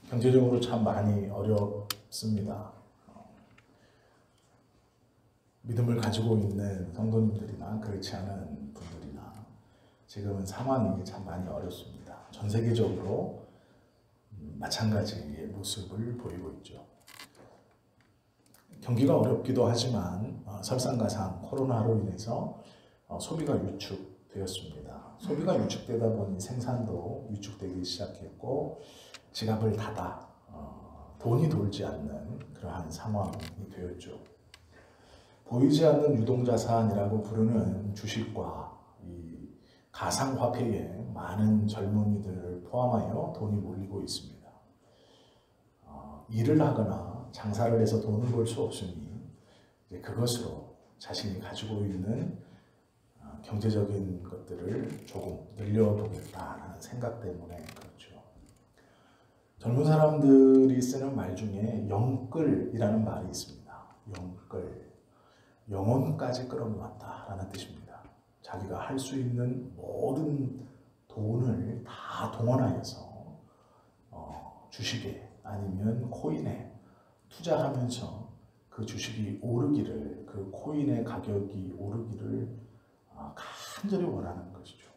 경제적으로 참 많이 어렵습니다. 믿음을 가지고 있는 성도님들이나 그렇지 않은 분들이나 지금은 상황이 참 많이 어렵습니다. 전 세계적으로 마찬가지의 모습을 보이고 있죠. 경기가 어렵기도 하지만 설상가상 코로나로 인해서 소비가 위축되었습니다. 소비가 위축되다 보니 생산도 위축되기 시작했고 지갑을 닫아 돈이 돌지 않는 그러한 상황이 되었죠. 보이지 않는 유동자산이라고 부르는 주식과 이 가상화폐에 많은 젊은이들을 포함하여 돈이 몰리고 있습니다. 일을 하거나 장사를 해서 돈을 벌 수 없으니 이제 그것으로 자신이 가지고 있는 경제적인 것들을 조금 늘려보겠다라는 생각 때문에 그렇죠. 젊은 사람들이 쓰는 말 중에 영끌이라는 말이 있습니다. 영끌, 영혼까지 끌어모았다라는 뜻입니다. 자기가 할 수 있는 모든 돈을 다 동원하여서 주식에 아니면 코인에 투자하면서 그 주식이 오르기를, 그 코인의 가격이 오르기를 간절히 원하는 것이죠.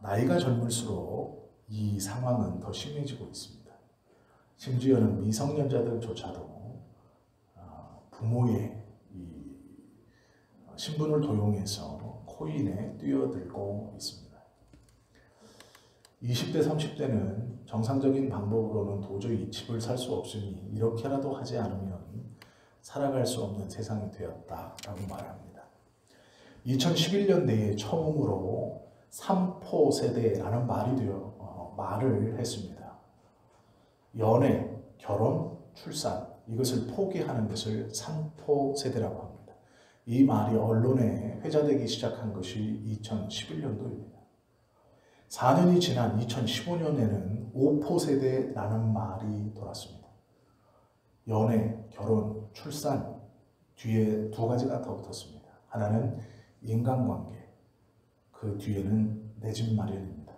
나이가 젊을수록 이 상황은 더 심해지고 있습니다. 심지어는 미성년자들조차도 부모의 이 신분을 도용해서 코인에 뛰어들고 있습니다. 20대, 30대는 정상적인 방법으로는 도저히 집을 살 수 없으니 이렇게라도 하지 않으면 살아갈 수 없는 세상이 되었다라고 말합니다. 2011년대에 처음으로 3포 세대라는 말을 했습니다. 연애, 결혼, 출산 이것을 포기하는 것을 3포 세대라고 합니다. 이 말이 언론에 회자되기 시작한 것이 2011년도입니다. 4년이 지난 2015년에는 5포 세대라는 말이 돌았습니다. 연애, 결혼, 출산 뒤에 두 가지가 더 붙었습니다. 하나는 인간관계, 그 뒤에는 내 집 마련입니다.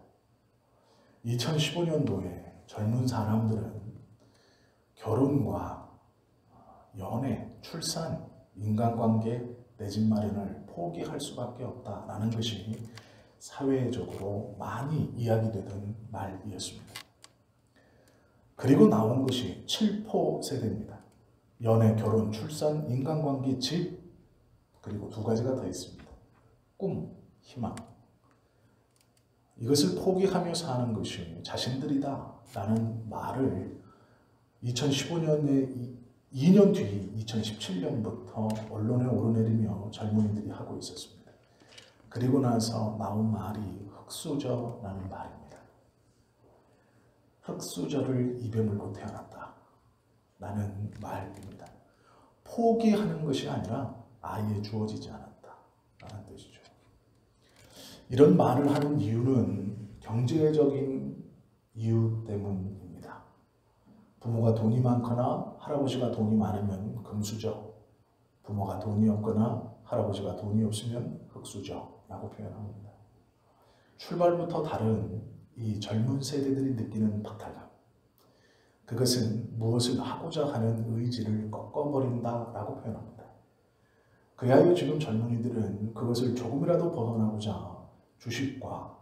2015년도에 젊은 사람들은 결혼과 연애, 출산, 인간관계, 내 집 마련을 포기할 수밖에 없다라는 것이 사회적으로 많이 이야기되던 말이었습니다. 그리고 나온 것이 7포 세대입니다. 연애, 결혼, 출산, 인간관계, 집, 그리고 두 가지가 더 있습니다. 꿈, 희망. 이것을 포기하며 사는 것이 자신들이다 라는 말을 2015년에 2년 뒤 2017년부터 언론에 오르내리며 젊은이들이 하고 있었습니다. 그리고 나서 나온 말이 흙수저라는 말입니다. 흙수저를 입에 물고 태어났다 라는 말입니다. 포기하는 것이 아니라 아예 주어지지 않았다 라는 뜻이죠. 이런 말을 하는 이유는 경제적인 이유 때문입니다. 부모가 돈이 많거나 할아버지가 돈이 많으면 금수저, 부모가 돈이 없거나 할아버지가 돈이 없으면 흙수저라고 표현합니다. 출발부터 다른 이 젊은 세대들이 느끼는 박탈감, 그것은 무엇을 하고자 하는 의지를 꺾어버린다라고 표현합니다. 그야말로 지금 젊은이들은 그것을 조금이라도 벗어나고자 주식과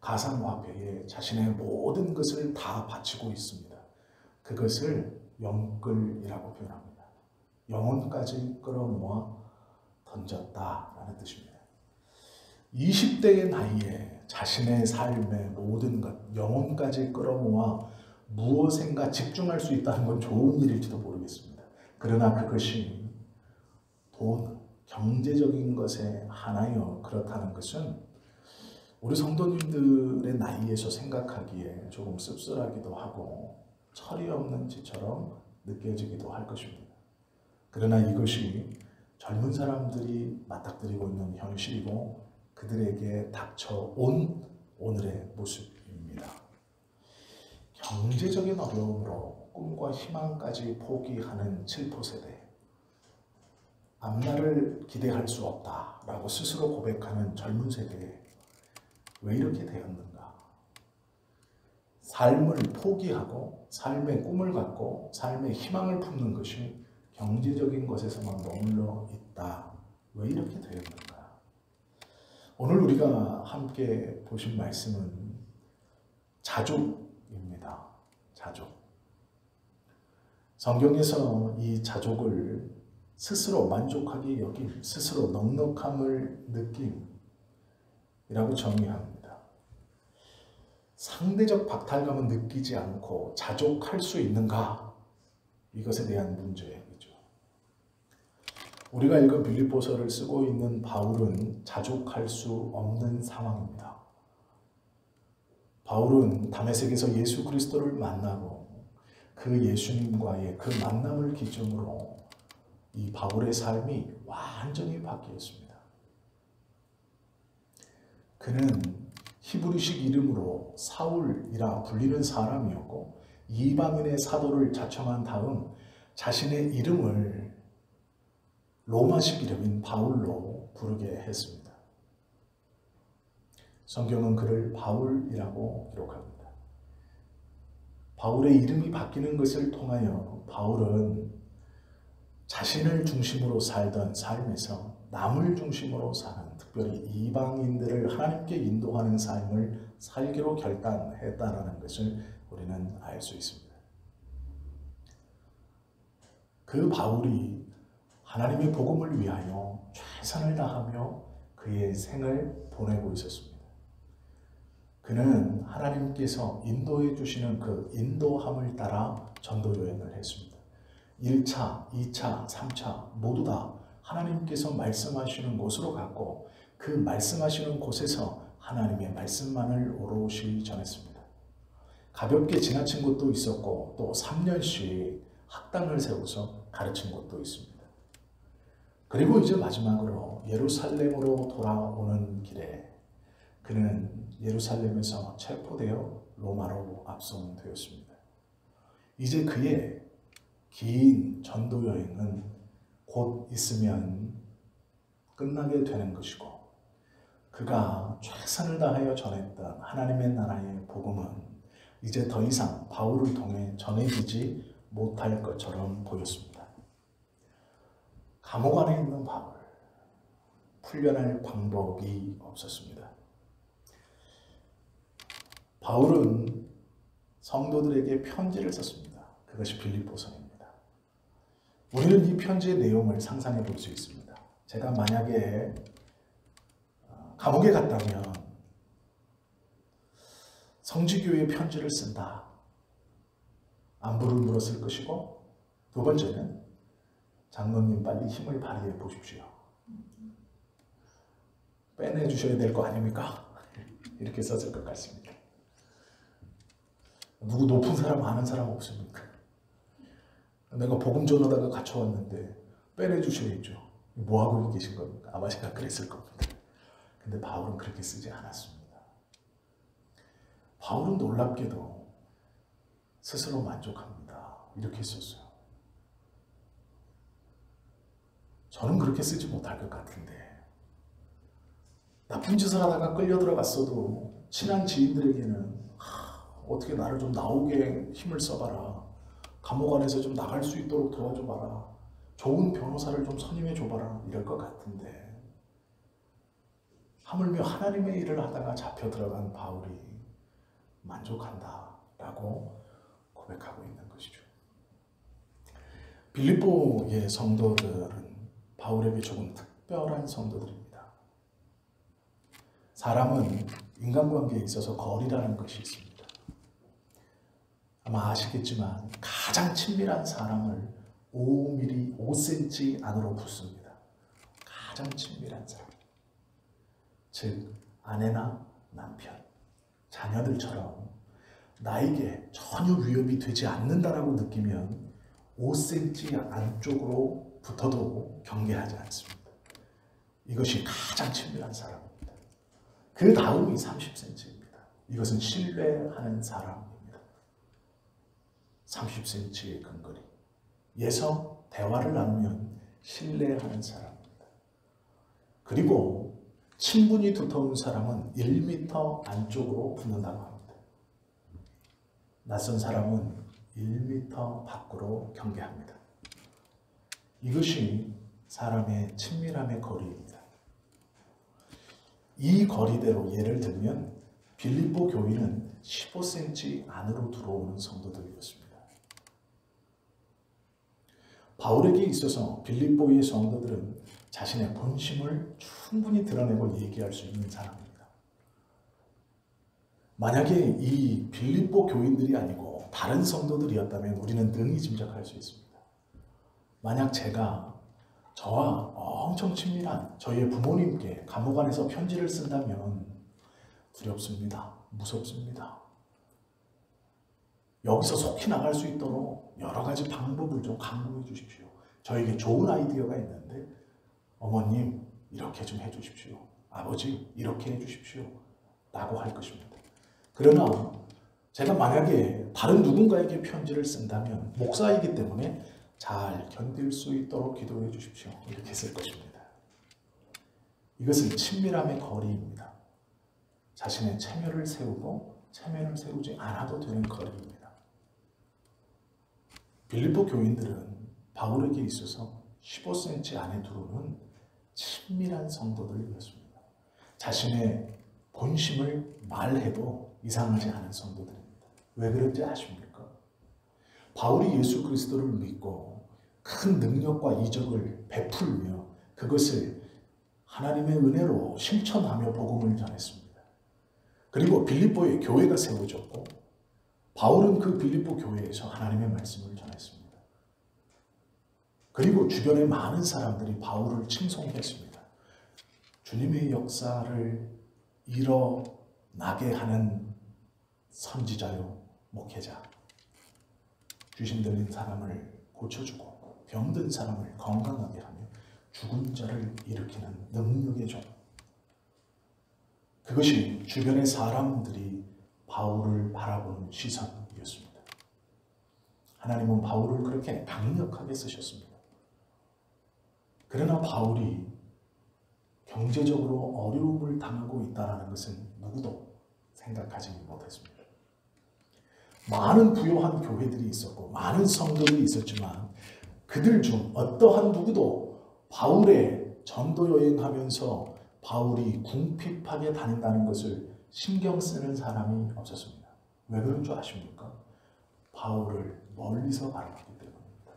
가상화폐에 자신의 모든 것을 다 바치고 있습니다. 그것을 영끌이라고 표현합니다. 영혼까지 끌어모아 던졌다라는 뜻입니다. 20대의 나이에 자신의 삶의 모든 것, 영혼까지 끌어모아 무엇인가 집중할 수 있다는 건 좋은 일일지도 모르겠습니다. 그러나 그것이 돈, 경제적인 것에 한하여 그렇다는 것은 우리 성도님들의 나이에서 생각하기에 조금 씁쓸하기도 하고 철이 없는 짓처럼 느껴지기도 할 것입니다. 그러나 이것이 젊은 사람들이 맞닥뜨리고 있는 현실이고 그들에게 닥쳐온 오늘의 모습입니다. 경제적인 어려움으로 꿈과 희망까지 포기하는 7포 세대, 앞날을 기대할 수 없다라고 스스로 고백하는 젊은 세대에 왜 이렇게 되었는가? 삶을 포기하고 삶의 꿈을 갖고 삶의 희망을 품는 것이 경제적인 것에서만 머물러 있다. 왜 이렇게 되었는가? 오늘 우리가 함께 보신 말씀은 자족입니다. 자족. 성경에서 이 자족을 스스로 만족하게 여김, 스스로 넉넉함을 느낌이라고 정의합니다. 상대적 박탈감은 느끼지 않고 자족할 수 있는가? 이것에 대한 문제이죠. 우리가 읽은 빌립보서를 쓰고 있는 바울은 자족할 수 없는 상황입니다. 바울은 다메섹에서 예수 그리스도를 만나고 그 예수님과의 그 만남을 기점으로 이 바울의 삶이 완전히 바뀌었습니다. 그는 히브리식 이름으로 사울이라 불리는 사람이었고 이방인의 사도를 자청한 다음 자신의 이름을 로마식 이름인 바울로 부르게 했습니다. 성경은 그를 바울이라고 기록합니다. 바울의 이름이 바뀌는 것을 통하여 바울은 자신을 중심으로 살던 삶에서 남을 중심으로 사는, 특별히 이방인들을 하나님께 인도하는 삶을 살기로 결단했다는 것을 우리는 알 수 있습니다. 그 바울이 하나님의 복음을 위하여 최선을 다하며 그의 생을 보내고 있었습니다. 그는 하나님께서 인도해 주시는 그 인도함을 따라 전도 여행을 했습니다. 1차, 2차, 3차 모두 다 하나님께서 말씀하시는 곳으로 갔고 그 말씀하시는 곳에서 하나님의 말씀만을 오롯이 전했습니다. 가볍게 지나친 곳도 있었고 또 3년씩 학당을 세워서 가르친 곳도 있습니다. 그리고 이제 마지막으로 예루살렘으로 돌아오는 길에 그는 예루살렘에서 체포되어 로마로 압송되었습니다. 이제 그의 긴 전도 여행은 곧 있으면 끝나게 되는 것이고 그가 최선을 다하여 전했던 하나님의 나라의 복음은 이제 더 이상 바울을 통해 전해지지 못할 것처럼 보였습니다. 감옥 안에 있는 바울, 풀려날 방법이 없었습니다. 바울은 성도들에게 편지를 썼습니다. 그것이 빌립보서입니다. 우리는 이 편지의 내용을 상상해 볼 수 있습니다. 제가 만약에 감옥에 갔다면 성지교회에 편지를 쓴다. 안부를 물었을 것이고 두 번째는 장로님 빨리 힘을 발휘해 보십시오. 빼내주셔야 될 거 아닙니까? 이렇게 썼을 것 같습니다. 누구 높은 사람 아는 사람 없습니까? 내가 복음 전하다가 갇혀왔는데 빼내주셔야죠. 뭐하고 계신 겁니까? 아마 제가 그랬을 겁니다. 근데 바울은 그렇게 쓰지 않았습니다. 바울은 놀랍게도 스스로 만족합니다. 이렇게 썼어요. 저는 그렇게 쓰지 못할 것 같은데 나쁜 짓을 하다가 끌려 들어갔어도 친한 지인들에게는 어떻게 나를 좀 나오게 힘을 써봐라. 감옥 안에서 좀 나갈 수 있도록 도와줘봐라. 좋은 변호사를 좀 선임해 줘봐라. 이럴 것 같은데 하물며 하나님의 일을 하다가 잡혀 들어간 바울이 만족한다라고 고백하고 있는 것이죠. 빌립보의 성도들은 바울에게 조금 특별한 성도들입니다. 사람은 인간관계에 있어서 거리라는 것이 있습니다. 아마 아시겠지만 가장 친밀한 사람을 5mm, 5cm 안으로 붙습니다. 가장 친밀한 사람. 즉 아내나 남편, 자녀들처럼 나에게 전혀 위협이 되지 않는다라고 느끼면 5cm 안쪽으로 붙어도 경계하지 않습니다. 이것이 가장 친밀한 사람입니다. 그 다음이 30cm입니다. 이것은 신뢰하는 사람입니다. 30cm의 근거리. 예서 대화를 나누면 신뢰하는 사람입니다. 그리고 친분이 두터운 사람은 1m 안쪽으로 붙는다고 합니다. 낯선 사람은 1m 밖으로 경계합니다. 이것이 사람의 친밀함의 거리입니다. 이 거리대로 예를 들면 빌립보 교인은 15cm 안으로 들어오는 성도들이었습니다. 바울에게 있어서 빌립보의 성도들은 자신의 본심을 충분히 드러내고 얘기할 수 있는 사람입니다. 만약에 이 빌립보 교인들이 아니고 다른 성도들이었다면 우리는 능히 짐작할 수 있습니다. 만약 제가 저와 엄청 친밀한 저희의 부모님께 감옥 안에서 편지를 쓴다면 두렵습니다. 무섭습니다. 여기서 속히 나갈 수 있도록 여러 가지 방법을 좀 강구해 주십시오. 저에게 좋은 아이디어가 있는데 어머님 이렇게 좀 해주십시오. 아버지 이렇게 해주십시오. 라고 할 것입니다. 그러나 제가 만약에 다른 누군가에게 편지를 쓴다면 목사이기 때문에 잘 견딜 수 있도록 기도해 주십시오. 이렇게 쓸 것입니다. 이것은 친밀함의 거리입니다. 자신의 체면을 세우고 체면을 세우지 않아도 되는 거리입니다. 빌립보 교인들은 바울에게 있어서 15cm 안에 들어오는 친밀한 성도들이었습니다. 자신의 본심을 말해도 이상하지 않은 성도들입니다. 왜 그런지 아십니까? 바울이 예수 그리스도를 믿고 큰 능력과 이적을 베풀며 그것을 하나님의 은혜로 실천하며 복음을 전했습니다. 그리고 빌립보에 교회가 세워졌고 바울은 그 빌립보 교회에서 하나님의 말씀을 전했습니다. 그리고 주변의 많은 사람들이 바울을 칭송했습니다. 주님의 역사를 일어나게 하는 선지자요, 목회자. 귀신 들린 사람을 고쳐주고 병든 사람을 건강하게 하며 죽은 자를 일으키는 능력의 종. 그것이 주변의 사람들이 바울을 바라보는 시선이었습니다. 하나님은 바울을 그렇게 강력하게 쓰셨습니다. 그러나 바울이 경제적으로 어려움을 당하고 있다는 것은 누구도 생각하지 못했습니다. 많은 부요한 교회들이 있었고 많은 성도들이 있었지만 그들 중 어떠한 누구도 바울의 전도 여행하면서 바울이 궁핍하게 다닌다는 것을 신경 쓰는 사람이 없었습니다. 왜 그런 줄 아십니까? 바울을 멀리서 바라봤기 때문입니다.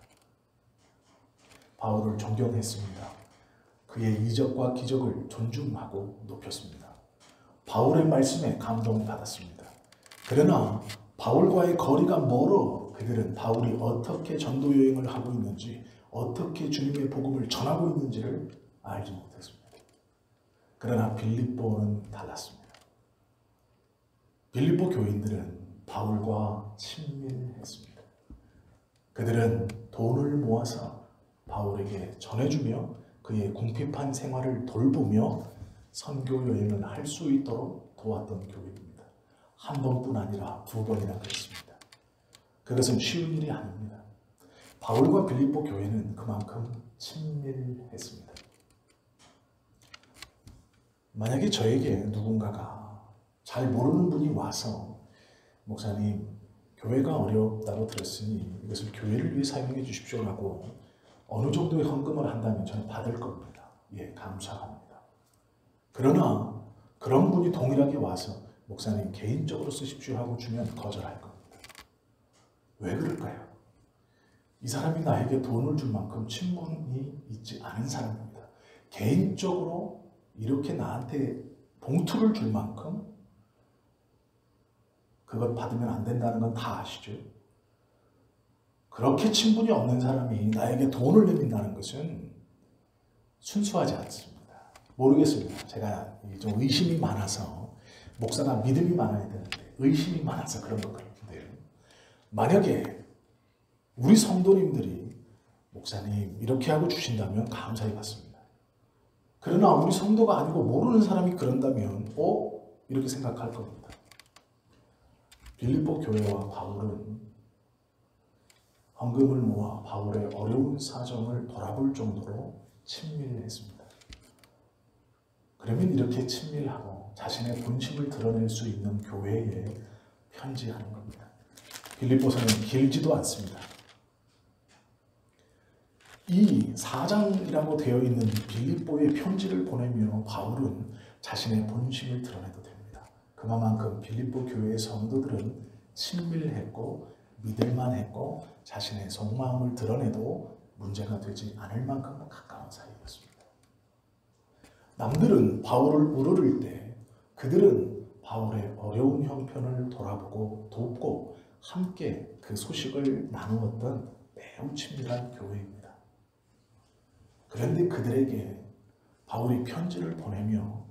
바울을 존경했습니다. 그의 이적과 기적을 존중하고 높였습니다. 바울의 말씀에 감동받았습니다. 그러나 바울과의 거리가 멀어 그들은 바울이 어떻게 전도 여행을 하고 있는지 어떻게 주님의 복음을 전하고 있는지를 알지 못했습니다. 그러나 빌립보는 달랐습니다. 빌립보 교인들은 바울과 친밀했습니다. 그들은 돈을 모아서 바울에게 전해주며 그의 궁핍한 생활을 돌보며 선교 여행을 할 수 있도록 도왔던 교회입니다. 한 번뿐 아니라 두 번이나 그랬습니다. 그것은 쉬운 일이 아닙니다. 바울과 빌립보 교회는 그만큼 친밀했습니다. 만약에 저에게 누군가가 잘 모르는 분이 와서 목사님 교회가 어렵다고 들었으니 이것을 교회를 위해 사용해 주십시오라고 어느 정도의 헌금을 한다면 저는 받을 겁니다. 예, 감사합니다. 그러나 그런 분이 동일하게 와서 목사님 개인적으로 쓰십시오 하고 주면 거절할 겁니다. 왜 그럴까요? 이 사람이 나에게 돈을 줄 만큼 친분이 있지 않은 사람입니다. 개인적으로 이렇게 나한테 봉투를 줄 만큼 그것 받으면 안 된다는 건 다 아시죠? 그렇게 친분이 없는 사람이 나에게 돈을 내민다는 것은 순수하지 않습니다. 모르겠습니다. 제가 좀 의심이 많아서 목사가 믿음이 많아야 되는데 의심이 많아서 그런 것 같은데요. 만약에 우리 성도님들이 목사님 이렇게 하고 주신다면 감사히 받습니다. 그러나 우리 성도가 아니고 모르는 사람이 그런다면 이렇게 생각할 겁니다. 빌립보 교회와 바울은 헌금을 모아 바울의 어려운 사정을 돌아볼 정도로 친밀했습니다. 그러면 이렇게 친밀하고 자신의 본심을 드러낼 수 있는 교회에 편지하는 겁니다. 빌립보서는 길지도 않습니다. 이 4장이라고 되어 있는 빌립보의 편지를 보내며 바울은 자신의 본심을 드러내도 됩니다. 그만큼 빌립보 교회의 성도들은 친밀했고 믿을만했고 자신의 속마음을 드러내도 문제가 되지 않을 만큼 가까운 사이였습니다. 남들은 바울을 우르를 때 그들은 바울의 어려운 형편을 돌아보고 돕고 함께 그 소식을 나누었던 매우 친밀한 교회입니다. 그런데 그들에게 바울이 편지를 보내며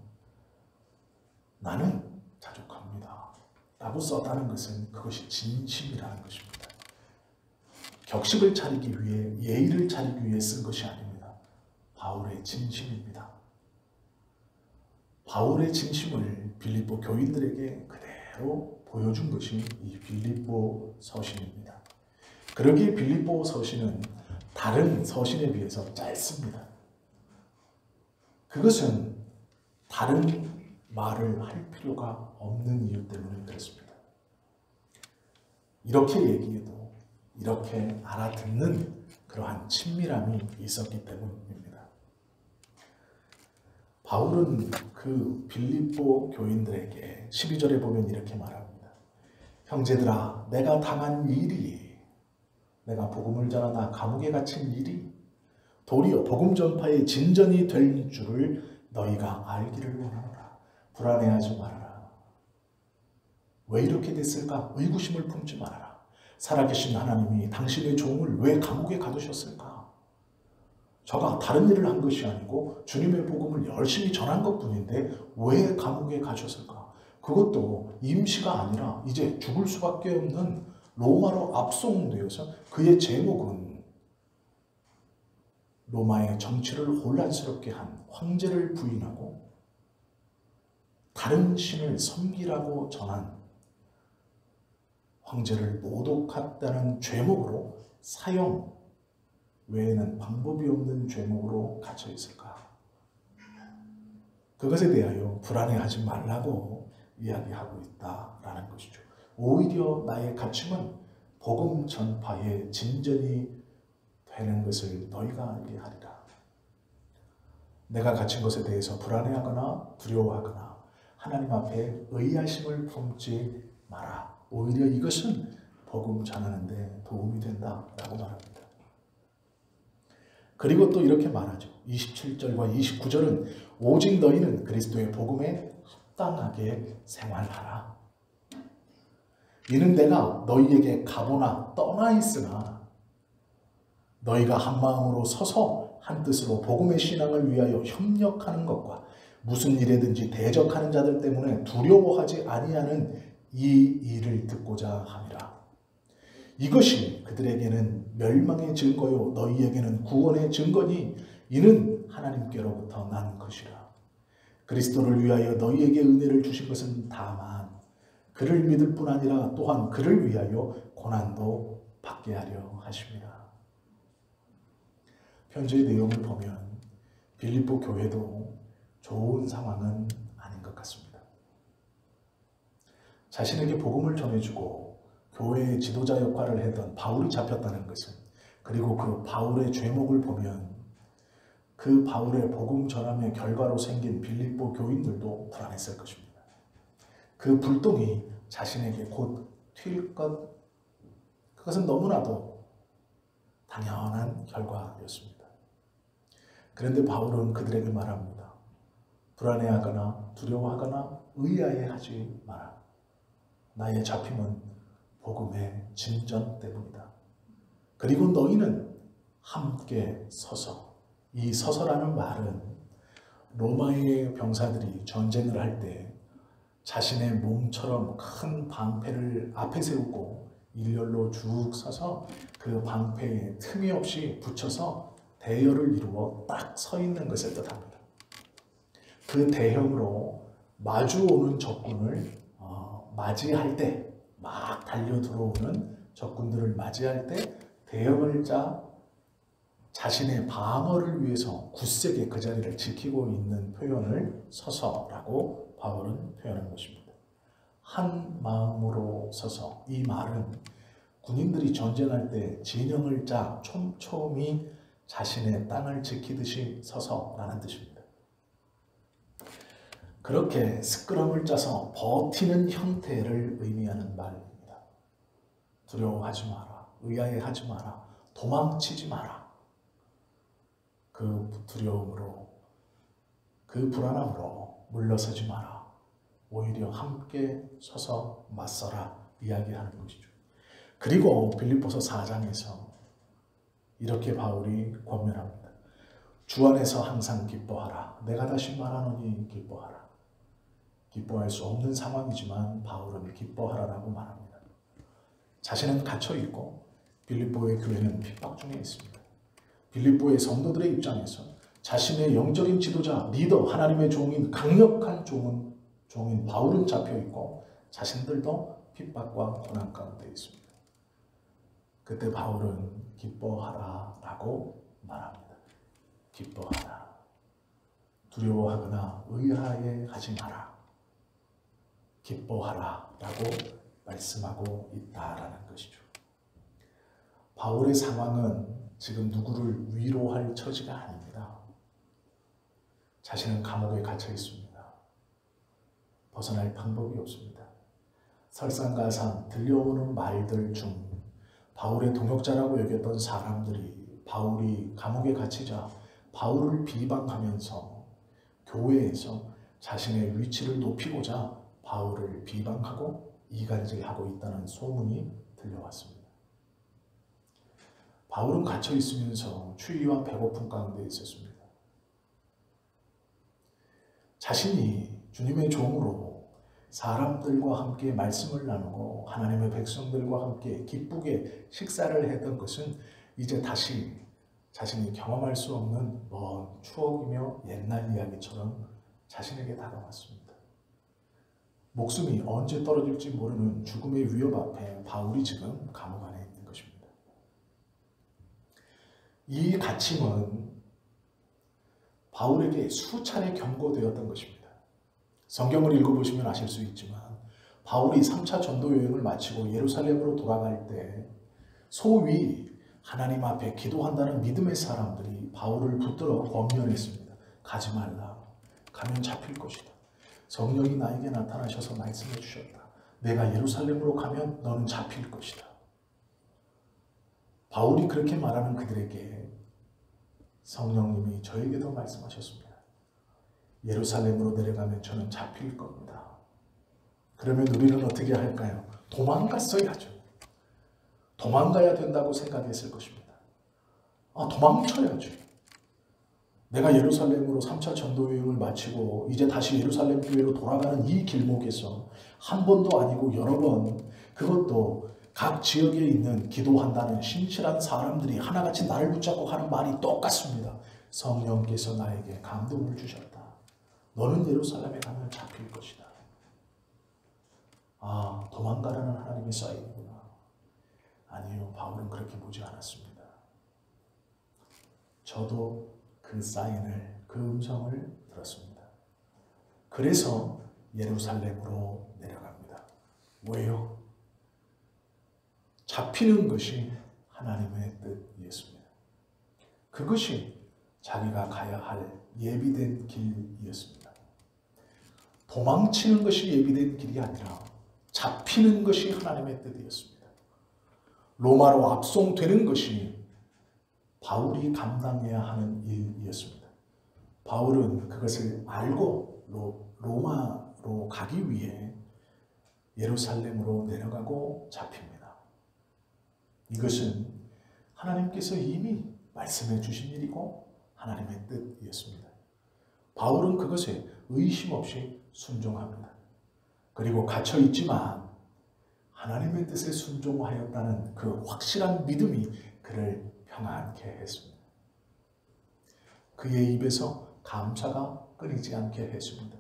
나는 자족합니다 라고 썼다는 것은 그것이 진심이라는 것입니다. 격식을 차리기 위해 예의를 차리기 위해 쓴 것이 아닙니다. 바울의 진심입니다. 바울의 진심을 빌립보 교인들에게 그대로 보여준 것이 이 빌립보 서신입니다. 그러기에 빌립보 서신은 다른 서신에 비해서 짧습니다. 그것은 다른 말을 할 필요가 없는 이유 때문에 그렇습니다. 이렇게 얘기해도 이렇게 알아듣는 그러한 친밀함이 있었기 때문입니다. 바울은 그 빌립보 교인들에게 12절에 보면 이렇게 말합니다. 형제들아, 내가 당한 일이, 내가 복음을 전하다 감옥에 갇힌 일이 도리어 복음 전파의 진전이 될 줄을 너희가 알기를 원하노라. 불안해하지 말아라. 왜 이렇게 됐을까? 의구심을 품지 말아라. 살아계신 하나님이 당신의 종을 왜 감옥에 가두셨을까? 저가 다른 일을 한 것이 아니고 주님의 복음을 열심히 전한 것뿐인데 왜 감옥에 가셨을까? 그것도 임시가 아니라 이제 죽을 수밖에 없는 로마로 압송되어서 그의 제목은 로마의 정치를 혼란스럽게 한 황제를 부인하고 다른 신을 섬기라고 전한 황제를 모독했다는 죄목으로 사형 외에는 방법이 없는 죄목으로 갇혀 있을까? 그것에 대하여 불안해하지 말라고 이야기하고 있다라는 것이죠. 오히려 나의 갇힘은 복음 전파의 진전이 되는 것을 너희가 알게 하리라. 내가 갇힌 것에 대해서 불안해하거나 두려워하거나 하나님 앞에 의아심을 품지 마라. 오히려 이것은 복음 전하는 데 도움이 된다라고 말합니다. 그리고 또 이렇게 말하죠. 27절과 29절은 오직 너희는 그리스도의 복음에 합당하게 생활하라. 이는 내가 너희에게 가보나 떠나 있으나 너희가 한 마음으로 서서 한 뜻으로 복음의 신앙을 위하여 협력하는 것과 무슨 일에든지 대적하는 자들 때문에 두려워하지 아니하는 이 일을 듣고자 함이라. 이것이 그들에게는 멸망의 증거요 너희에게는 구원의 증거니 이는 하나님께로부터 난 것이라. 그리스도를 위하여 너희에게 은혜를 주신 것은 다만 그를 믿을 뿐 아니라 또한 그를 위하여 고난도 받게 하려 하십니다. 편지의 내용을 보면 빌립보 교회도 좋은 상황은 아닌 것 같습니다. 자신에게 복음을 전해주고 교회의 지도자 역할을 했던 바울이 잡혔다는 것은, 그리고 그 바울의 죄목을 보면 그 바울의 복음 전함의 결과로 생긴 빌립보 교인들도 불안했을 것입니다. 그 불똥이 자신에게 곧 튈 것, 그것은 너무나도 당연한 결과였습니다. 그런데 바울은 그들에게 말합니다. 불안해하거나 두려워하거나 의아해하지 마라. 나의 잡힘은 복음의 진전 때문이다. 그리고 너희는 함께 서서, 이 서서라는 말은 로마의 병사들이 전쟁을 할 때 자신의 몸처럼 큰 방패를 앞에 세우고 일렬로 쭉 서서 그 방패에 틈이 없이 붙여서 대열을 이루어 딱 서 있는 것을 뜻합니다. 그 대형으로 마주오는 적군을 맞이할 때, 막 달려 들어오는 적군들을 맞이할 때 대형을 짜 자신의 방어를 위해서 굳세게 그 자리를 지키고 있는 표현을 서서라고 바울은 표현한 것입니다. 한 마음으로 서서, 이 말은 군인들이 전쟁할 때 진영을 짜 촘촘히 자신의 땅을 지키듯이 서서라는 뜻입니다. 그렇게 스크럼을 짜서 버티는 형태를 의미하는 말입니다. 두려워하지 마라. 의아해하지 마라. 도망치지 마라. 그 두려움으로, 그 불안함으로 물러서지 마라. 오히려 함께 서서 맞서라 이야기하는 것이죠. 그리고 빌립보서 4장에서 이렇게 바울이 권면합니다. 주 안에서 항상 기뻐하라. 내가 다시 말하노니 기뻐하라. 기뻐할 수 없는 상황이지만 바울은 기뻐하라라고 말합니다. 자신은 갇혀있고 빌립보의 교회는 핍박 중에 있습니다. 빌립보의 성도들의 입장에서 자신의 영적인 지도자, 리더, 하나님의 종인 강력한 종인 바울은 잡혀있고 자신들도 핍박과 고난 가운데 있습니다. 그때 바울은 기뻐하라 라고 말합니다. 기뻐하라. 두려워하거나 의아해하지 마라. 기뻐하라 라고 말씀하고 있다라는 것이죠. 바울의 상황은 지금 누구를 위로할 처지가 아닙니다. 자신은 감옥에 갇혀 있습니다. 벗어날 방법이 없습니다. 설상가상 들려오는 말들 중 바울의 동역자라고 여겼던 사람들이 바울이 감옥에 갇히자 바울을 비방하면서 교회에서 자신의 위치를 높이고자 바울을 비방하고 이간질하고 있다는 소문이 들려왔습니다. 바울은 갇혀 있으면서 추위와 배고픔 가운데 있었습니다. 자신이 주님의 종으로 사람들과 함께 말씀을 나누고 하나님의 백성들과 함께 기쁘게 식사를 했던 것은 이제 다시 자신이 경험할 수 없는 먼 추억이며 옛날 이야기처럼 자신에게 다가왔습니다. 목숨이 언제 떨어질지 모르는 죽음의 위협 앞에 바울이 지금 감옥 안에 있는 것입니다. 이 갇힘은 바울에게 수차례 경고되었던 것입니다. 성경을 읽어보시면 아실 수 있지만 바울이 3차 전도 여행을 마치고 예루살렘으로 돌아갈 때 소위 하나님 앞에 기도한다는 믿음의 사람들이 바울을 붙들어 권면했습니다. 가지 말라. 가면 잡힐 것이다. 성령이 나에게 나타나셔서 말씀해 주셨다. 내가 예루살렘으로 가면 너는 잡힐 것이다. 바울이 그렇게 말하는 그들에게 성령님이 저에게도 말씀하셨습니다. 예루살렘으로 내려가면 저는 잡힐 겁니다. 그러면 우리는 어떻게 할까요? 도망갔어야죠. 도망가야 된다고 생각했을 것입니다. 도망쳐야죠. 내가 예루살렘으로 3차 전도여행을 마치고 이제 다시 예루살렘 교회로 돌아가는 이 길목에서 한 번도 아니고 여러 번, 그것도 각 지역에 있는 기도한다는 신실한 사람들이 하나같이 나를 붙잡고 하는 말이 똑같습니다. 성령께서 나에게 감동을 주셨다. 너는 예루살렘에 가면 잡힐 것이다. 도망가라는 하나님의 사인이구나. 아니요, 바울은 그렇게 보지 않았습니다. 저도 그 사인을, 그 음성을 들었습니다. 그래서 예루살렘으로 내려갑니다. 왜요? 잡히는 것이 하나님의 뜻이었습니다. 그것이 자기가 가야 할 예비된 길이었습니다. 도망치는 것이 예비된 길이 아니라 잡히는 것이 하나님의 뜻이었습니다. 로마로 압송되는 것이 바울이 감당해야 하는 일이었습니다. 바울은 그것을 알고 로마로 가기 위해 예루살렘으로 내려가고 잡힙니다. 이것은 하나님께서 이미 말씀해 주신 일이고 하나님의 뜻이었습니다. 바울은 그것에 의심 없이 순종합니다. 그리고 갇혀있지만 하나님의 뜻에 순종하였다는 그 확실한 믿음이 그를 평안케 했습니다. 그의 입에서 감사가 끊이지 않게 했습니다.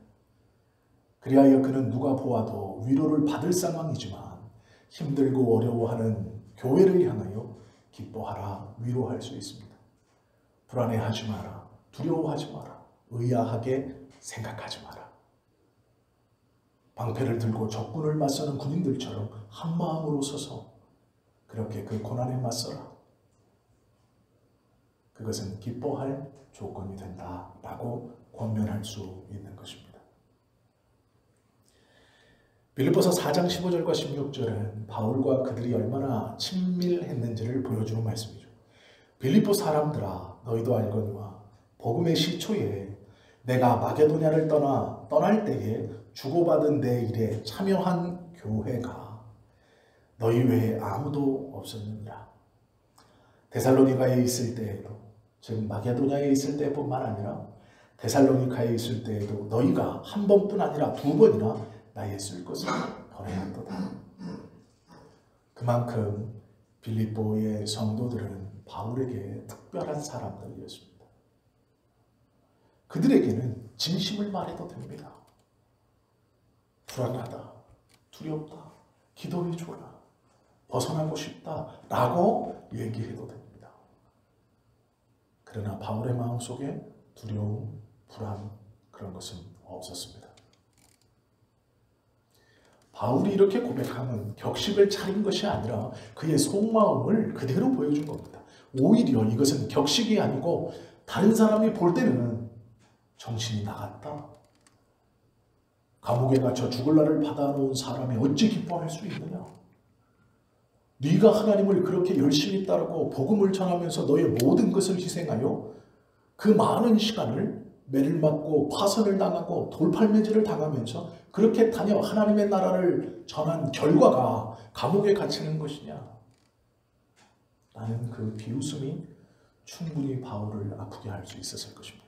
그리하여 그는 누가 보아도 위로를 받을 상황이지만 힘들고 어려워하는 교회를 향하여 기뻐하라, 위로할 수 있습니다. 불안해하지 마라, 두려워하지 마라, 의아하게 생각하지 마라. 방패를 들고 적군을 맞서는 군인들처럼 한 마음으로 서서 그렇게 그 고난에 맞서라. 그것은 기뻐할 조건이 된다라고 권면할 수 있는 것입니다. 빌립보서 4장 15절과 16절은 바울과 그들이 얼마나 친밀했는지를 보여주는 말씀이죠. 빌립보 사람들아 너희도 알거니와 복음의 시초에 내가 마게도냐를 떠날 때에 주고받은 내 일에 참여한 교회가 너희 외에 아무도 없었느니라. 데살로니가에 있을 때에도, 즉 마게도냐에 있을 때뿐만 아니라 데살로니가에 있을 때에도 너희가 한 번뿐 아니라 두 번이나 나의 쓸 것을 버려왔도다. 그만큼 빌립보의 성도들은 바울에게 특별한 사람들이었습니다. 그들에게는 진심을 말해도 됩니다. 불안하다, 두렵다, 기도해줘라, 벗어나고 싶다 라고 얘기해도 됩니다. 그러나 바울의 마음속에 두려움, 불안 그런 것은 없었습니다. 바울이 이렇게 고백함은 격식을 차린 것이 아니라 그의 속마음을 그대로 보여준 겁니다. 오히려 이것은 격식이 아니고 다른 사람이 볼 때는 정신이 나갔다. 감옥에 갇혀 죽을 날을 받아놓은 사람이 어찌 기뻐할 수 있느냐. 네가 하나님을 그렇게 열심히 따르고 복음을 전하면서 너의 모든 것을 희생하여 그 많은 시간을 매를 맞고 파선을 당하고 돌팔매질을 당하면서 그렇게 다녀 하나님의 나라를 전한 결과가 감옥에 갇히는 것이냐. 라는 그 비웃음이 충분히 바울을 아프게 할 수 있었을 것입니다.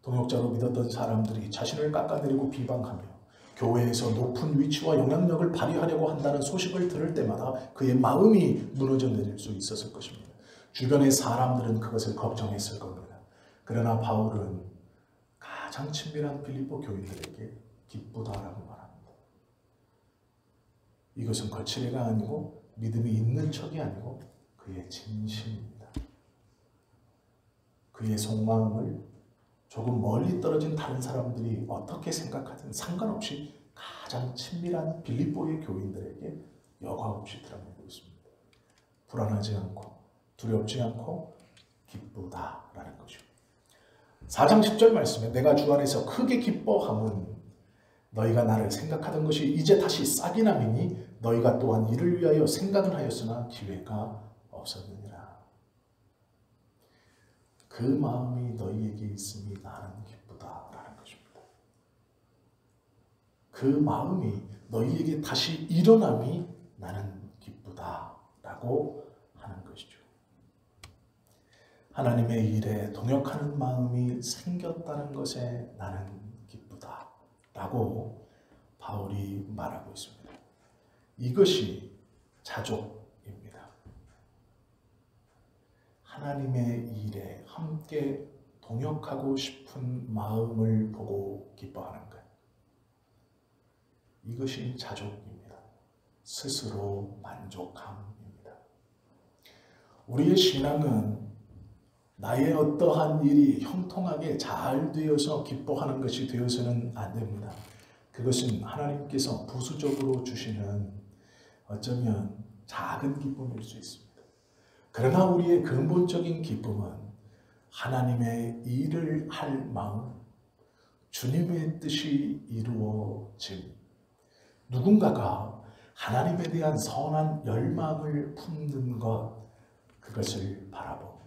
동역자로 믿었던 사람들이 자신을 깎아내리고 비방하며 교회에서 높은 위치와 영향력을 발휘하려고 한다는 소식을 들을 때마다 그의 마음이 무너져 내릴 수 있었을 것입니다. 주변의 사람들은 그것을 걱정했을 겁니다. 그러나 바울은 가장 친밀한 빌립보 교인들에게 기쁘다라고 말합니다. 이것은 거칠애가 아니고 믿음이 있는 척이 아니고 그의 진심입니다. 그의 속마음을 조금 멀리 떨어진 다른 사람들이 어떻게 생각하든 상관없이 가장 친밀한 빌립보의 교인들에게 여과없이 드러내고 있습니다. 불안하지 않고 두렵지 않고 기쁘다라는 것이죠. 4장 10절 말씀에 내가 주 안에서 크게 기뻐함은 너희가 나를 생각하던 것이 이제 다시 싹이 나미니 너희가 또한 이를 위하여 생각은 하였으나 기회가 없었느니라. 그 마음이 너희에게 있음이 나는 기쁘다라는 것입니다. 그 마음이 너희에게 다시 일어남이 나는 기쁘다라고 하는 것이죠. 하나님의 일에 동역하는 마음이 생겼다는 것에 나는 기쁘다라고 바울이 말하고 있습니다. 이것이 자족입니다. 하나님의 일에 함께 동역하고 싶은 마음을 보고 기뻐하는 것. 이것이 자족입니다. 스스로 만족함입니다. 우리의 신앙은 나의 어떠한 일이 형통하게 잘 되어서 기뻐하는 것이 되어서는 안 됩니다. 그것은 하나님께서 부수적으로 주시는 어쩌면 작은 기쁨일 수 있습니다. 그러나 우리의 근본적인 기쁨은 하나님의 일을 할 마음, 주님의 뜻이 이루어짐, 누군가가 하나님에 대한 선한 열망을 품는 것, 그것을 바라보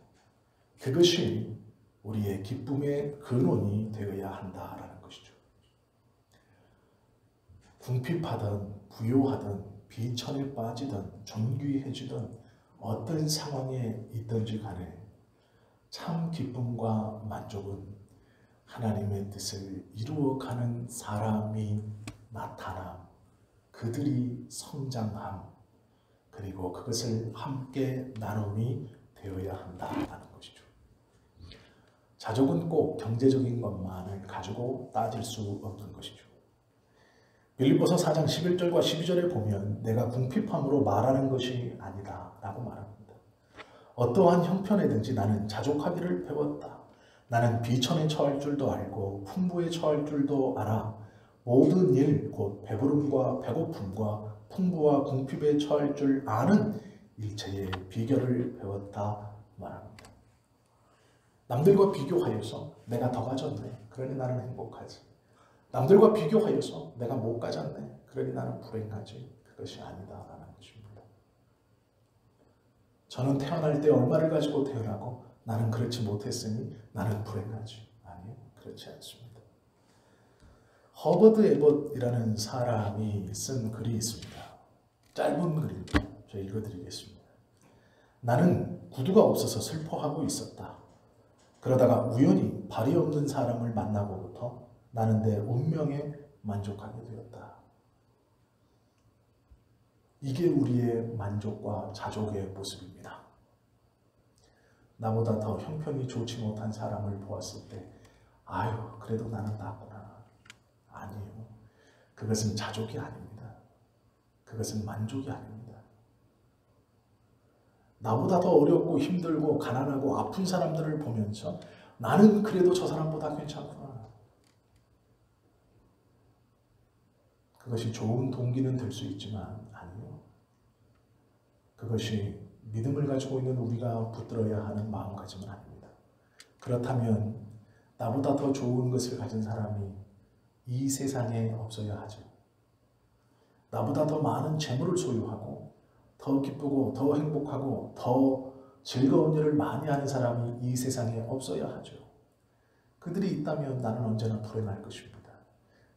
그것이 우리의 기쁨의 근원이 되어야 한다라는 것이죠. 궁핍하든 부유하든 비천에 빠지든 존귀해지든 어떤 상황에 있든지 간에 참 기쁨과 만족은 하나님의 뜻을 이루어가는 사람이 나타남, 그들이 성장함, 그리고 그것을 함께 나눔이 되어야 한다라는 것이죠. 자족은 꼭 경제적인 것만을 가지고 따질 수 없는 것이죠. 빌립보서 4장 11절과 12절에 보면 내가 궁핍함으로 말하는 것이 아니다 라고 말합니다. 어떠한 형편에든지 나는 자족하기를 배웠다. 나는 비천에 처할 줄도 알고 풍부에 처할 줄도 알아. 모든 일 곧 배부름과 배고픔과 풍부와 궁핍에 처할 줄 아는 일체의 비결을 배웠다 말합니다. 남들과 비교하여서 내가 더 가졌네, 그러니 나는 행복하지. 남들과 비교하여서 내가 못 가졌네, 그러니 나는 불행하지. 그것이 아니다라는 것입니다. 저는 태어날 때 얼마를 가지고 태어나고 나는 그렇지 못했으니 나는 불행하지. 아니요, 그렇지 않습니다. 허버드 에벗이라는 사람이 쓴 글이 있습니다. 짧은 글입니다. 제가 읽어드리겠습니다. 나는 구두가 없어서 슬퍼하고 있었다. 그러다가 우연히 발이 없는 사람을 만나고부터 나는 내 운명에 만족하게 되었다. 이게 우리의 만족과 자족의 모습입니다. 나보다 더 형편이 좋지 못한 사람을 보았을 때 아유, 그래도 나는 낫구나. 아니에요. 그것은 자족이 아닙니다. 그것은 만족이 아닙니다. 나보다 더 어렵고 힘들고 가난하고 아픈 사람들을 보면서 나는 그래도 저 사람보다 괜찮구나. 그것이 좋은 동기는 될 수 있지만 아니요. 그것이 믿음을 가지고 있는 우리가 붙들어야 하는 마음가짐은 아닙니다. 그렇다면 나보다 더 좋은 것을 가진 사람이 이 세상에 없어야 하죠. 나보다 더 많은 재물을 소유하고 더 기쁘고 더 행복하고 더 즐거운 일을 많이 하는 사람이 이 세상에 없어야 하죠. 그들이 있다면 나는 언제나 불행할 것입니다.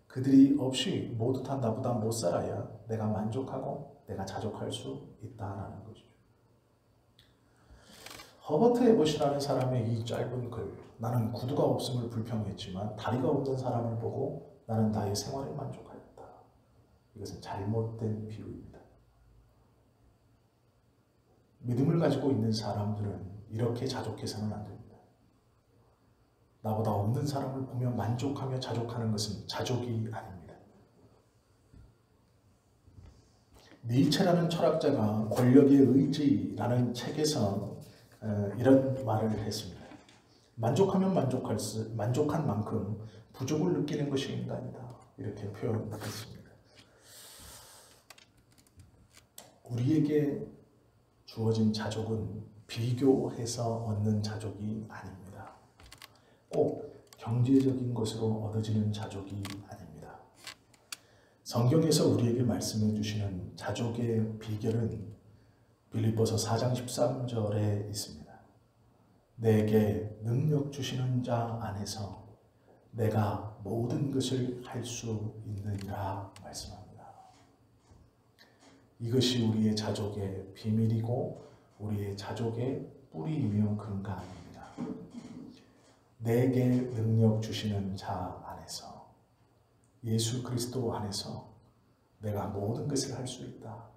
그들이 없이 모두 다 나보다 못 살아야 내가 만족하고 내가 자족할 수 있다는 것이죠. 허버트 에벗이라는 사람의 이 짧은 글, 나는 구두가 없음을 불평했지만 다리가 없는 사람을 보고 나는 나의 생활에 만족하였다. 이것은 잘못된 비유입니다. 믿음을 가지고 있는 사람들은 이렇게 자족해서는 안 됩니다. 나보다 없는 사람을 보며 만족하며 자족하는 것은 자족이 아닙니다. 니체라는 철학자가 권력의 의지라는 책에서 이런 말을 했습니다. 만족하면 만족한 만큼 부족을 느끼는 것이 인간이다. 이렇게 표현했습니다. 우리에게 주어진 자족은 비교해서 얻는 자족이 아닙니다. 꼭 경제적인 것으로 얻어지는 자족이 아닙니다. 성경에서 우리에게 말씀해 주시는 자족의 비결은 빌립보서 4장 13절에 있습니다. 내게 능력 주시는 자 안에서 내가 모든 것을 할 수 있느니라 말씀합니다. 이것이 우리의 자족의 비밀이고 우리의 자족의 뿌리이며 근간입니다. 내게 능력 주시는 자 안에서, 예수 그리스도 안에서 내가 모든 것을 할 수 있다.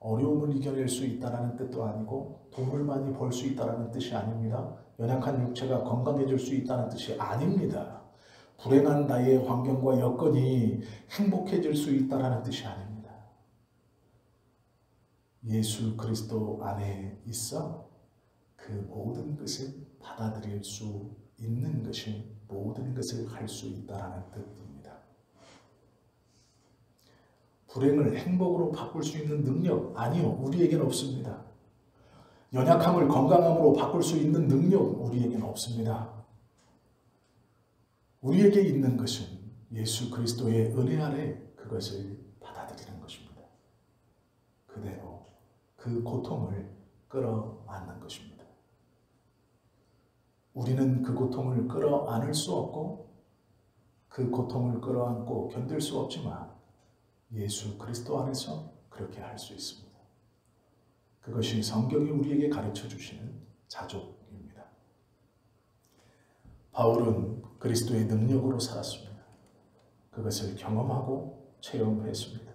어려움을 이겨낼 수 있다는 뜻도 아니고 돈을 많이 벌 수 있다는 뜻이 아닙니다. 연약한 육체가 건강해질 수 있다는 뜻이 아닙니다. 불행한 나의 환경과 여건이 행복해질 수 있다는 뜻이 아닙니다. 예수 그리스도 안에 있어 그 모든 것을 받아들일 수 있는 것이 모든 것을 할 수 있다는 뜻입니다. 불행을 행복으로 바꿀 수 있는 능력, 아니요, 우리에겐 없습니다. 연약함을 건강함으로 바꿀 수 있는 능력, 우리에겐 없습니다. 우리에게 있는 것은 예수 그리스도의 은혜 아래 그것을 받아들이는 것입니다. 그대로 그 고통을 끌어안는 것입니다. 우리는 그 고통을 끌어안을 수 없고 그 고통을 끌어안고 견딜 수 없지만 예수 그리스도 안에서 그렇게 할 수 있습니다. 그것이 성경이 우리에게 가르쳐 주시는 자족입니다. 바울은 그리스도의 능력으로 살았습니다. 그것을 경험하고 체험했습니다.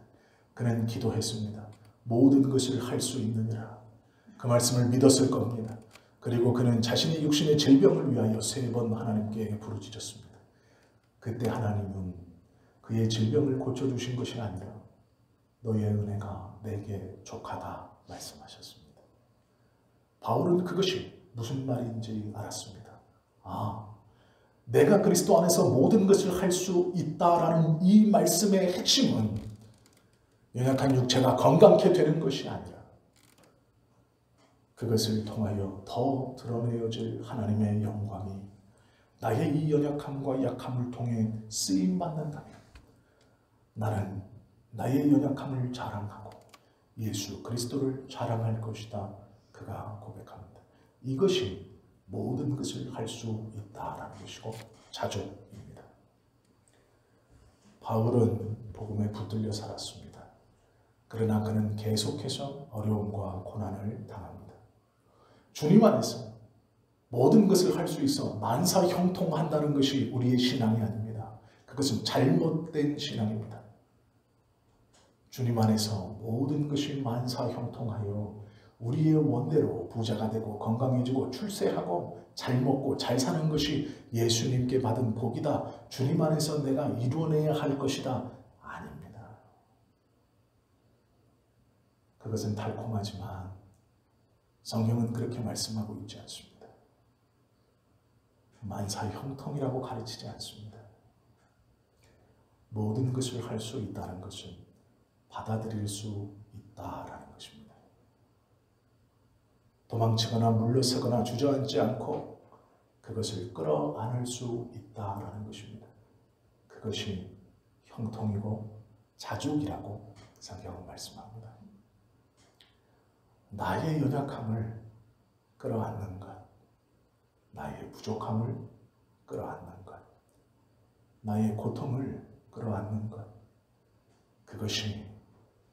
그는 기도했습니다. 모든 것을 할 수 있느니라. 그 말씀을 믿었을 겁니다. 그리고 그는 자신의 육신의 질병을 위하여 3번 하나님께 부르짖었습니다. 그때 하나님은 그의 질병을 고쳐주신 것이 아니라 너의 은혜가 내게 족하다 말씀하셨습니다. 바울은 그것이 무슨 말인지 알았습니다. 내가 그리스도 안에서 모든 것을 할 수 있다라는 이 말씀의 핵심은 연약한 육체가 건강케 되는 것이 아니라 그것을 통하여 더 드러내어질 하나님의 영광이 나의 이 연약함과 약함을 통해 쓰임받는다면 나는 나의 연약함을 자랑하고 예수 그리스도를 자랑할 것이다. 그가 고백합니다. 이것이 모든 것을 할 수 있다라는 것이고 자족입니다. 바울은 복음에 붙들려 살았습니다. 그러나 그는 계속해서 어려움과 고난을 당합니다. 주님 안에서 모든 것을 할 수 있어 만사형통한다는 것이 우리의 신앙이 아닙니다. 그것은 잘못된 신앙입니다. 주님 안에서 모든 것이 만사형통하여 우리의 원대로 부자가 되고 건강해지고 출세하고 잘 먹고 잘 사는 것이 예수님께 받은 복이다. 주님 안에서 내가 이루어내야 할 것이다. 아닙니다. 그것은 달콤하지만 성경은 그렇게 말씀하고 있지 않습니다. 만사형통이라고 가르치지 않습니다. 모든 것을 할 수 있다는 것은 받아들일 수 있다라는 것입니다. 도망치거나 물러서거나 주저앉지 않고 그것을 끌어안을 수 있다라는 것입니다. 그것이 형통이고 자족이라고 성경은 말씀합니다. 나의 연약함을 끌어안는 것, 나의 부족함을 끌어안는 것, 나의 고통을 끌어안는 것, 그것이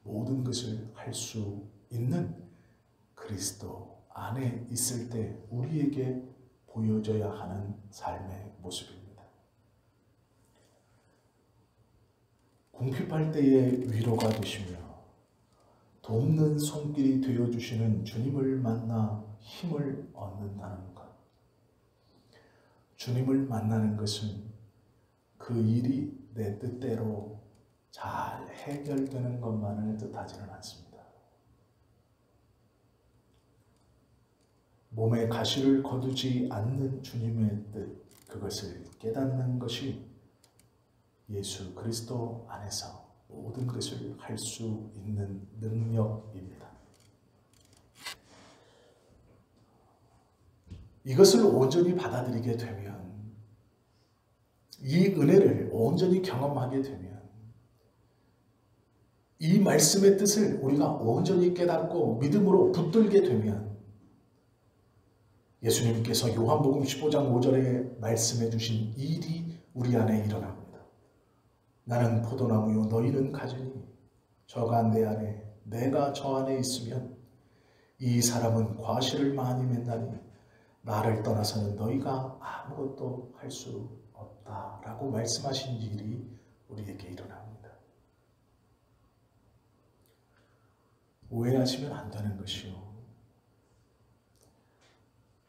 모든 것을 할 수 있는 그리스도 안에 있을 때 우리에게 보여져야 하는 삶의 모습입니다. 궁핍할 때의 위로가 되시며 돕는 손길이 되어주시는 주님을 만나 힘을 얻는다는 것. 주님을 만나는 것은 그 일이 내 뜻대로 잘 해결되는 것만을 뜻하지는 않습니다. 몸에 가시를 거두지 않는 주님의 뜻, 그것을 깨닫는 것이 예수 그리스도 안에서 모든 것을 할 수 있는 능력입니다. 이것을 온전히 받아들이게 되면, 이 은혜를 온전히 경험하게 되면, 이 말씀의 뜻을 우리가 온전히 깨닫고 믿음으로 붙들게 되면 예수님께서 요한복음 15장 5절에 말씀해 주신 일이 우리 안에 일어납니다. 나는 포도나무요 너희는 가지니 저가 내 안에 내가 저 안에 있으면 이 사람은 과실을 많이 맺나니 나를 떠나서는 너희가 아무것도 할 수 없다라고 말씀하신 일이 우리에게 일어납니다. 오해하시면 안 되는 것이요.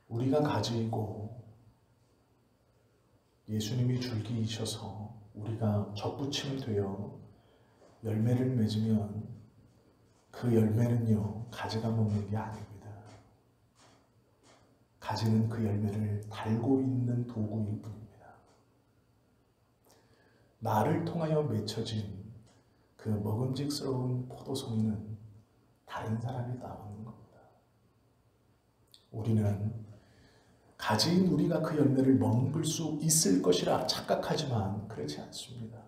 우리가 가지고 예수님이 줄기이셔서 우리가 접붙임이 되어 열매를 맺으면 그 열매는요, 가지가 먹는 게 아닙니다. 가지는 그 열매를 달고 있는 도구일 뿐입니다. 나를 통하여 맺혀진 그 먹음직스러운 포도송이는 다른 사람이 따먹는 겁니다. 우리는 가지인 우리가 그 열매를 먹을 수 있을 것이라 착각하지만 그렇지 않습니다.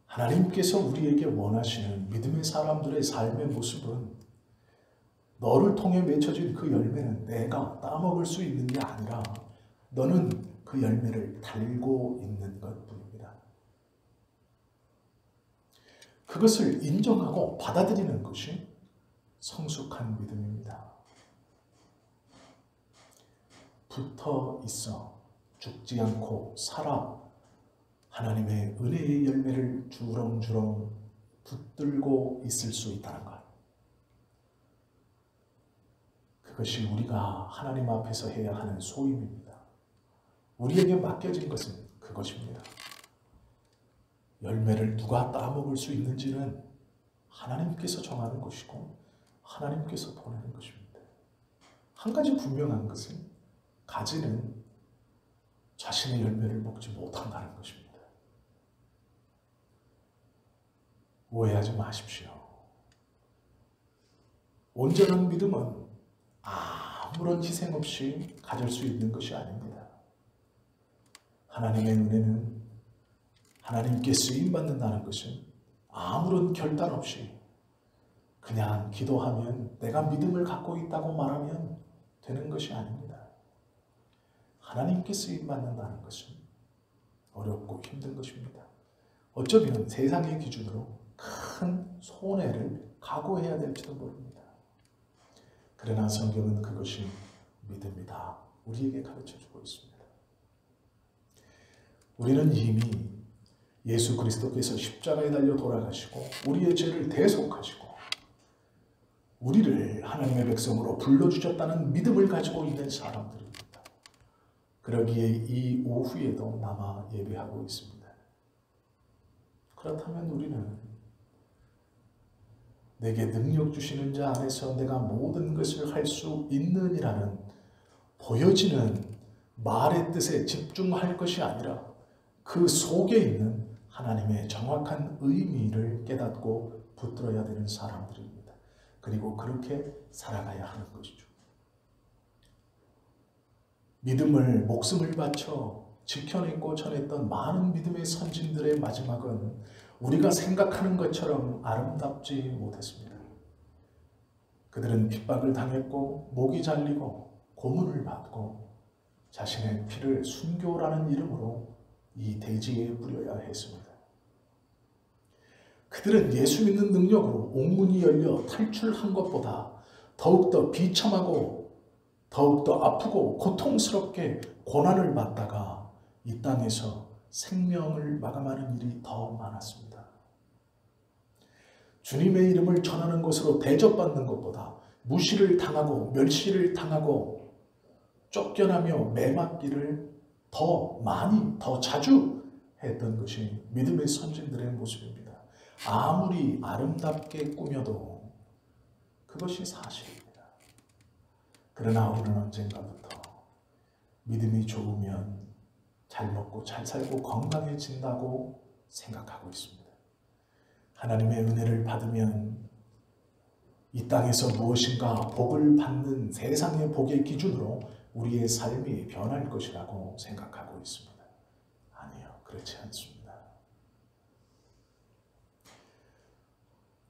하나님께서 우리에게 원하시는 믿음의 사람들의 삶의 모습은 너를 통해 맺혀진 그 열매는 내가 따먹을 수 있는 게 아니라 너는 그 열매를 달고 있는 것뿐입니다. 그것을 인정하고 받아들이는 것이 성숙한 믿음입니다. 붙어 있어 죽지 않고 살아 하나님의 은혜의 열매를 주렁주렁 붙들고 있을 수 있다는 것. 그것이 우리가 하나님 앞에서 해야 하는 소임입니다. 우리에게 맡겨진 것은 그것입니다. 열매를 누가 따먹을 수 있는지는 하나님께서 정하는 것이고 하나님께서 보내는 것입니다. 한 가지 분명한 것은 가지는 자신의 열매를 먹지 못한다는 것입니다. 오해하지 마십시오. 온전한 믿음은 아무런 희생 없이 가질 수 있는 것이 아닙니다. 하나님의 은혜는 하나님께 쓰임받는다는 것은 아무런 결단 없이 그냥 기도하면 내가 믿음을 갖고 있다고 말하면 되는 것이 아닙니다. 하나님께 쓰임받는다는 것은 어렵고 힘든 것입니다. 어쩌면 세상의 기준으로 큰 손해를 각오해야 될지도 모릅니다. 그러나 성경은 그것이 믿음이다 우리에게 가르쳐주고 있습니다. 우리는 이미 예수 그리스도께서 십자가에 달려 돌아가시고 우리의 죄를 대속하시고 우리를 하나님의 백성으로 불러주셨다는 믿음을 가지고 있는 사람들입니다. 그러기에 이 오후에도 남아 예배하고 있습니다. 그렇다면 우리는 내게 능력 주시는 자 안에서 내가 모든 것을 할 수 있느니라는 보여지는 말의 뜻에 집중할 것이 아니라 그 속에 있는 하나님의 정확한 의미를 깨닫고 붙들어야 되는 사람들입니다. 그리고 그렇게 살아가야 하는 것이죠. 믿음을 목숨을 바쳐 지켜내고 전했던 많은 믿음의 선진들의 마지막은 우리가 생각하는 것처럼 아름답지 못했습니다. 그들은 핍박을 당했고 목이 잘리고 고문을 받고 자신의 피를 순교라는 이름으로 이 대지에 뿌려야 했습니다. 그들은 예수 믿는 능력으로 옥문이 열려 탈출한 것보다 더욱더 비참하고 더욱더 아프고 고통스럽게 고난을 받다가 이 땅에서 생명을 마감하는 일이 더 많았습니다. 주님의 이름을 전하는 것으로 대접받는 것보다 무시를 당하고 멸시를 당하고 쫓겨나며 매맞기를 더 많이 더 자주 했던 것이 믿음의 선진들의 모습입니다. 아무리 아름답게 꾸며도 그것이 사실입니다. 그러나 우리는 언젠가부터 믿음이 좋으면 잘 먹고 잘 살고 건강해진다고 생각하고 있습니다. 하나님의 은혜를 받으면 이 땅에서 무엇인가 복을 받는 세상의 복의 기준으로 우리의 삶이 변할 것이라고 생각하고 있습니다. 아니요, 그렇지 않습니다.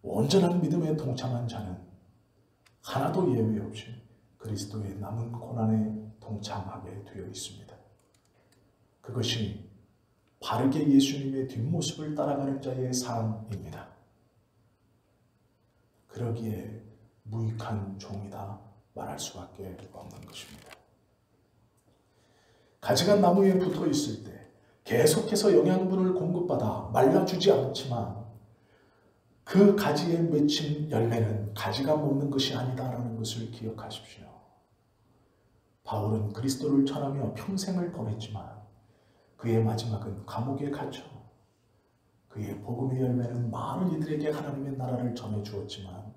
온전한 믿음에 동참한 자는 하나도 예외 없이 그리스도의 남은 고난에 동참하게 되어 있습니다. 그것이 바르게 예수님의 뒷모습을 따라가는 자의 삶입니다. 그러기에 무익한 종이다 말할 수밖에 없는 것입니다. 가지가 나무에 붙어 있을 때 계속해서 영양분을 공급받아 말라주지 않지만 그 가지에 맺힌 열매는 가지가 먹는 것이 아니다라는 것을 기억하십시오. 바울은 그리스도를 전하며 평생을 보냈지만 그의 마지막은 감옥에 갇혀 그의 복음의 열매는 많은 이들에게 하나님의 나라를 전해주었지만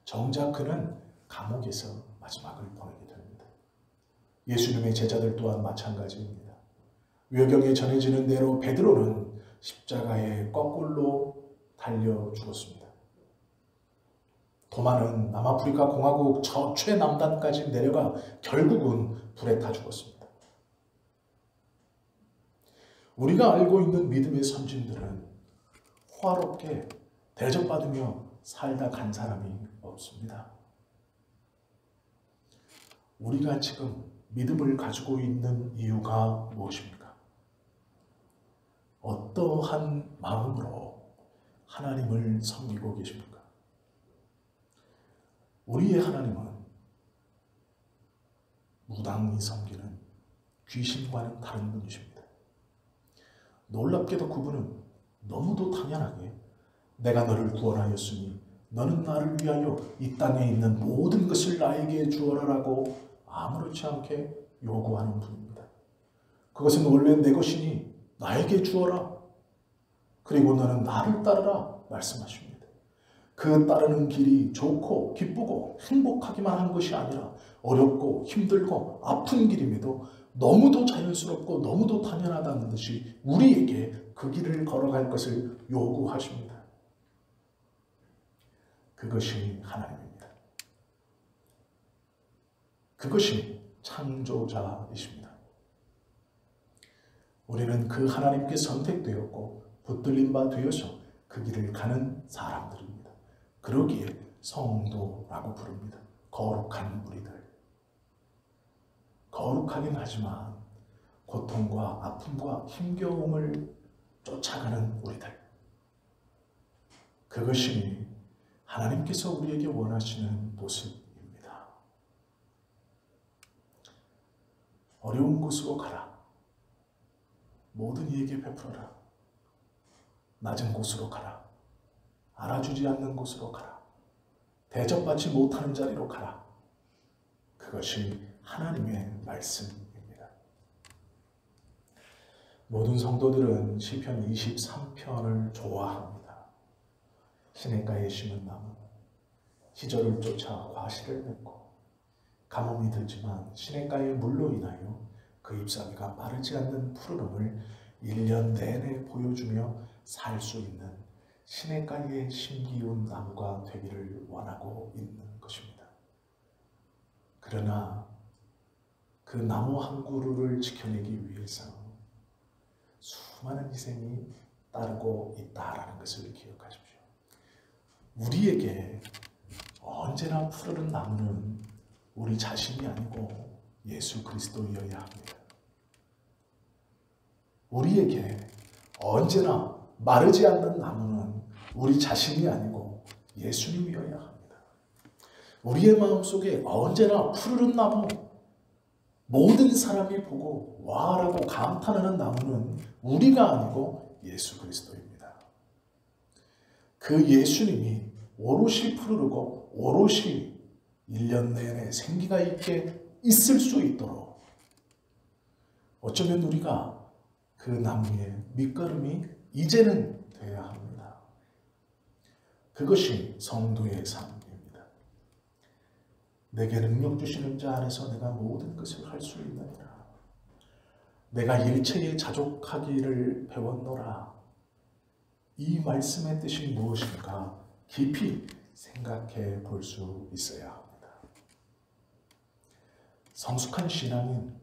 정작 그는 감옥에서 마지막을 보내게 됩니다. 예수님의 제자들 또한 마찬가지입니다. 외경에 전해지는 대로 베드로는 십자가에 거꾸로 달려 죽었습니다. 도마는 남아프리카 공화국 저 최남단까지 내려가 결국은 불에 타 죽었습니다. 우리가 알고 있는 믿음의 선진들은 호화롭게 대접받으며 살다 간 사람이 없습니다. 우리가 지금 믿음을 가지고 있는 이유가 무엇입니까? 어떠한 마음으로 하나님을 섬기고 계십니까? 우리의 하나님은 무당이 섬기는 귀신과는 다른 분이십니다. 놀랍게도 그분은 너무도 당연하게 내가 너를 구원하였으니 너는 나를 위하여 이 땅에 있는 모든 것을 나에게 주어라라고 아무렇지 않게 요구하는 분입니다. 그것은 원래 내 것이니 나에게 주어라. 그리고 너는 나를 따르라 말씀하십니다. 그 따르는 길이 좋고 기쁘고 행복하기만 한 것이 아니라 어렵고 힘들고 아픈 길임에도 너무도 자연스럽고 너무도 당연하다는 듯이 우리에게 그 길을 걸어갈 것을 요구하십니다. 그것이 하나님입니다. 그것이 창조자이십니다. 우리는 그 하나님께 선택되었고 붙들린 바 되어서 그 길을 가는 사람들입니다. 그러기에 성도라고 부릅니다. 거룩한 우리들. 거룩하긴 하지만 고통과 아픔과 힘겨움을 쫓아가는 우리들. 그것이 하나님께서 우리에게 원하시는 모습입니다. 어려운 곳으로 가라. 모든 이에게 베풀어라. 낮은 곳으로 가라. 알아주지 않는 곳으로 가라. 대접받지 못하는 자리로 가라. 그것이 하나님의 말씀입니다. 모든 성도들은 시편 23편을 좋아합니다. 시냇가에 심은 나무, 시절을 쫓아 과실을 맺고 가뭄이 들지만 시냇가의 물로 인하여 그 잎사귀가 마르지 않는 푸르름을 1년 내내 보여주며 살 수 있는 시냇가에 심기운 나무가 되기를 원하고 있는 것입니다. 그러나 그 나무 한 그루를 지켜내기 위해서 수많은 희생이 따르고 있다라는 것을 기억하십시오. 우리에게 언제나 푸르른 나무는 우리 자신이 아니고 예수 그리스도여야 합니다. 우리에게 언제나 마르지 않는 나무는 우리 자신이 아니고 예수님이어야 합니다. 우리의 마음속에 언제나 푸르른 나무, 모든 사람이 보고 와라고 감탄하는 나무는 우리가 아니고 예수 그리스도입니다. 그 예수님이 오롯이 푸르르고 오롯이 1년 내내 생기가 있게 있을 수 있도록 어쩌면 우리가 그 나무의 밑거름이 이제는 되어야 합니다. 그것이 성도의 삶입니다. 내게 능력 주시는 자 안에서 내가 모든 것을 할 수 있느니라. 내가 일체에 자족하기를 배웠노라. 이 말씀의 뜻이 무엇인가 깊이 생각해 볼 수 있어야 합니다. 성숙한 신앙인,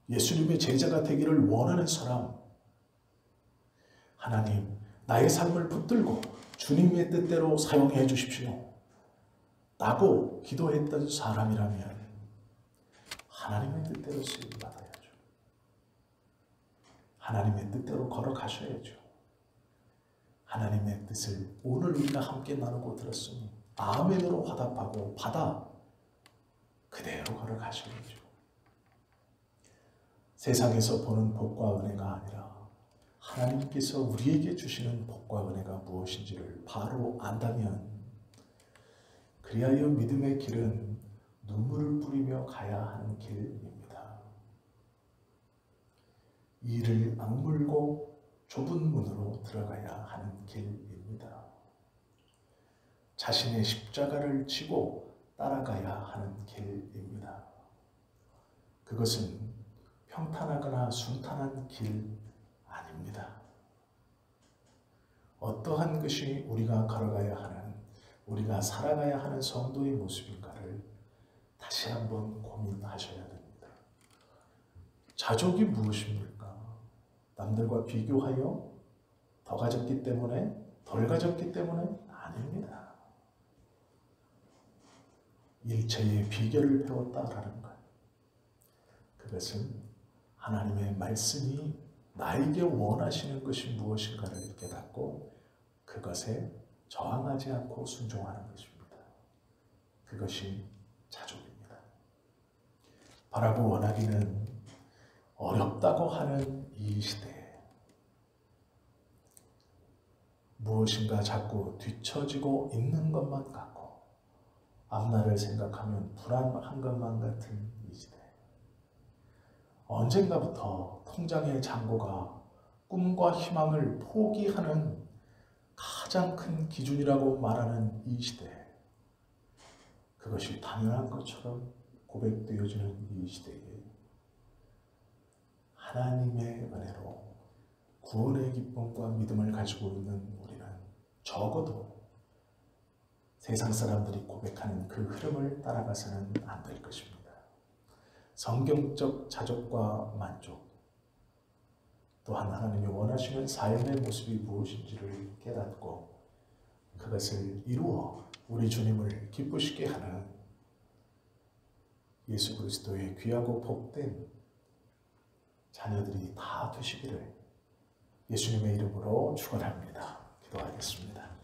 예수님의 제자가 되기를 원하는 사람, 하나님, 나의 삶을 붙들고 주님의 뜻대로 사용해 주십시오 라고 기도했던 사람이라면 하나님의 뜻대로 쓰임 받아야죠. 하나님의 뜻대로 걸어가셔야죠. 하나님의 뜻을 오늘 우리가 함께 나누고 들었으니 아멘으로 화답하고 받아 그대로 걸어가셔야죠. 세상에서 보는 복과 은혜가 아니라 하나님께서 우리에게 주시는 복과 은혜가 무엇인지를 바로 안다면 그리하여 믿음의 길은 눈물을 뿌리며 가야 하는 길입니다. 이를 악물고 좁은 문으로 들어가야 하는 길입니다. 자신의 십자가를 지고 따라가야 하는 길입니다. 그것은 평탄하거나 순탄한 길 아닙니다. 어떠한 것이 우리가 걸어가야 하는, 우리가 살아가야 하는 성도의 모습인가를 다시 한번 고민하셔야 됩니다. 자족이 무엇입니까? 남들과 비교하여 더 가졌기 때문에, 덜 가졌기 때문에 아닙니다. 일체의 비결을 배웠다라는 것. 그것은 하나님의 말씀이 나에게 원하시는 것이 무엇인가를 깨닫고 그것에 저항하지 않고 순종하는 것입니다. 그것이 자족입니다. 바라고 원하기는 어렵다고 하는 이 시대에 무엇인가 자꾸 뒤처지고 있는 것만 같고 앞날을 생각하면 불안한 것만 같은 이 시대. 언젠가부터 통장의 잔고가 꿈과 희망을 포기하는 가장 큰 기준이라고 말하는 이 시대. 그것이 당연한 것처럼 고백되어지는 이 시대에 하나님의 은혜로 구원의 기쁨과 믿음을 가지고 있는 우리는 적어도 세상 사람들이 고백하는 그 흐름을 따라가서는 안 될 것입니다. 성경적 자족과 만족, 또한 하나님이 원하시는 삶의 모습이 무엇인지를 깨닫고 그것을 이루어 우리 주님을 기쁘시게 하는 예수 그리스도의 귀하고 복된 자녀들이 다 되시기를 예수님의 이름으로 축원합니다. 기도하겠습니다.